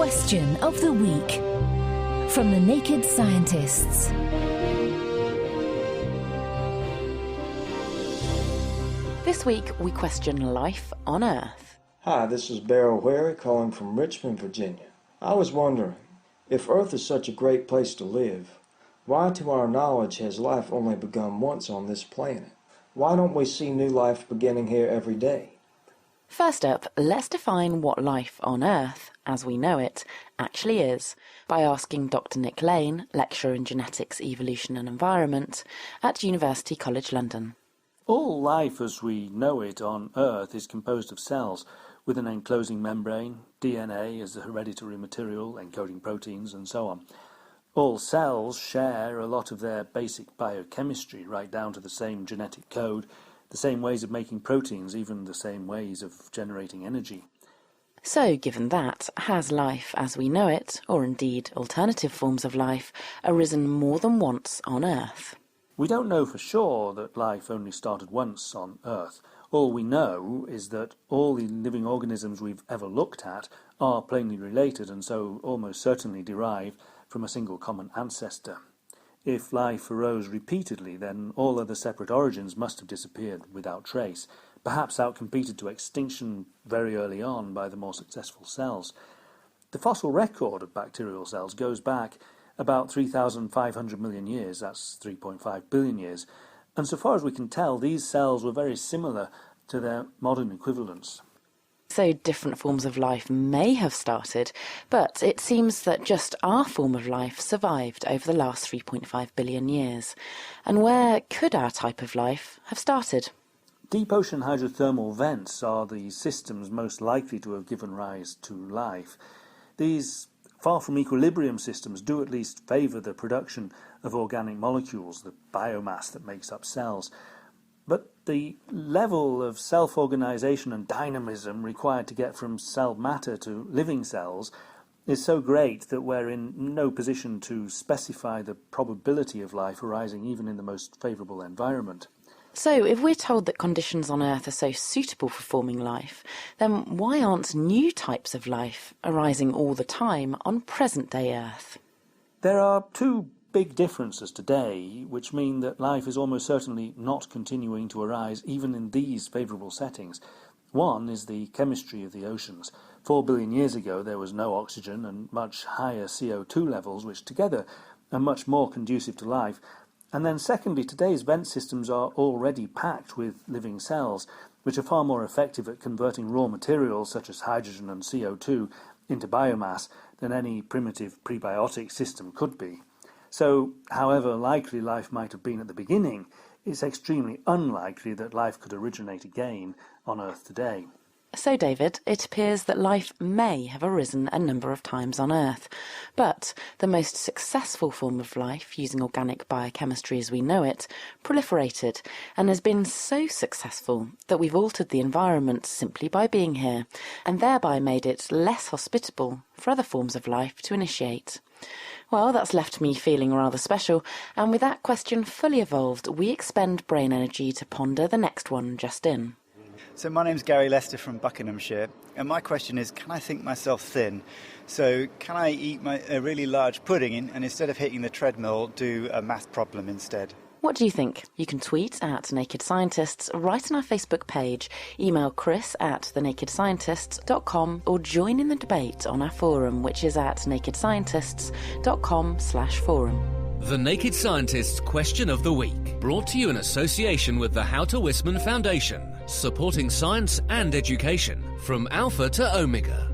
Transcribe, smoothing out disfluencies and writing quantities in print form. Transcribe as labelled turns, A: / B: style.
A: Question of the Week from the Naked Scientists.
B: This week we question life on Earth.
C: Hi, this is Beryl Wary calling from Richmond, Virginia. I was wondering, if Earth is such a great place to live, why to our knowledge has life only begun once on this planet? Why don't we see new life beginning here every day?
B: First up, let's define what life on Earth, as we know it, actually is, by asking Dr. Nick Lane, lecturer in genetics, evolution and environment at University College London.
D: All life as we know it on Earth is composed of cells with an enclosing membrane, DNA as the hereditary material, encoding proteins and so on. All cells share a lot of their basic biochemistry, right down to the same genetic code, the same ways of making proteins, even the same ways of generating energy.
B: So, given that, has life as we know it, or indeed alternative forms of life, arisen more than once on Earth?
D: We don't know for sure that life only started once on Earth. All we know is that all the living organisms we've ever looked at are plainly related and so almost certainly derive from a single common ancestor. If life arose repeatedly, then all other separate origins must have disappeared without trace, perhaps outcompeted to extinction very early on by the more successful cells. The fossil record of bacterial cells goes back about 3,500 million years, that's 3.5 billion years, and so far as we can tell, these cells were very similar to their modern equivalents.
B: So different forms of life may have started, but it seems that just our form of life survived over the last 3.5 billion years. And where could our type of life have started?
D: Deep ocean hydrothermal vents are the systems most likely to have given rise to life. These far from equilibrium systems do at least favour the production of organic molecules, the biomass that makes up cells. But the level of self-organisation and dynamism required to get from cell matter to living cells is so great that we're in no position to specify the probability of life arising even in the most favourable environment.
B: So, if we're told that conditions on Earth are so suitable for forming life, then why aren't new types of life arising all the time on present-day Earth?
D: There are two big differences today, which mean that life is almost certainly not continuing to arise even in these favourable settings. One is the chemistry of the oceans. 4 billion years ago there was no oxygen and much higher CO2 levels, which together are much more conducive to life. And then secondly, today's vent systems are already packed with living cells, which are far more effective at converting raw materials such as hydrogen and CO2 into biomass than any primitive prebiotic system could be. So, however likely life might have been at the beginning, it's extremely unlikely that life could originate again on Earth today.
B: So, David, it appears that life may have arisen a number of times on Earth, but the most successful form of life, using organic biochemistry as we know it, proliferated and has been so successful that we've altered the environment simply by being here, and thereby made it less hospitable for other forms of life to initiate. Well, that's left me feeling rather special, and with that question fully evolved, we expend brain energy to ponder the next one just in.
E: So my name's Gary Lester from Buckinghamshire, and my question is, can I think myself thin? So can I eat a really large pudding and instead of hitting the treadmill, do a math problem instead?
B: What do you think? You can tweet at Naked Scientists, write on our Facebook page, email chris@thenakedscientists.com, or join in the debate on our forum, which is at nakedscientists.com/forum.
F: The Naked Scientists Question of the Week, brought to you in association with the Houter Wisman Foundation, supporting science and education from Alpha to Omega.